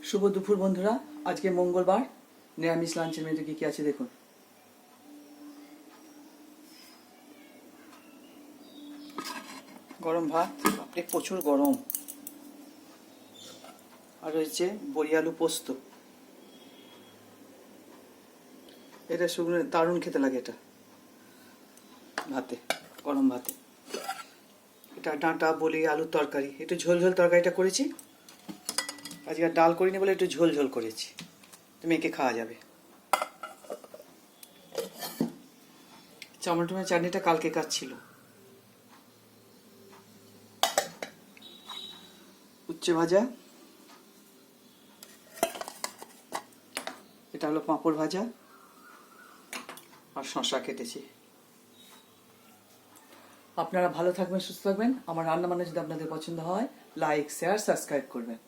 শুভ দুপুর বন্ধুরা। আজকে মঙ্গলবার, নিরামিষ লাঞ্চের মেনুতে কি কি আছে দেখুন। গরম ভাত, বাপরে প্রচুর গরম। আর রয়েছে বড়ি আলু পোস্ত। এটা শুকনো দারুণ খেতে লাগে এটা ভাতে, গরম ভাতে। এটা ডাঁটা বড়ি আলুর তরকারি, একটু ঝোল ঝোল তরকারিটা করেছি আজকে। আর ডাল করিনি বলে একটু ঝোল ঝোল করেছি, মেয়েকে খাওয়া যাবে। টমেটোর চাটনিটা কালকে কাজ ছিল। উচ্ছে ভাজা, এটা হলো পাঁপড় ভাজা, আর শসা কেটেছি। আপনারা ভালো থাকবেন, সুস্থ থাকবেন। আমার রান্না বান্না যদি আপনাদের পছন্দ হয়, লাইক শেয়ার সাবস্ক্রাইব করবেন।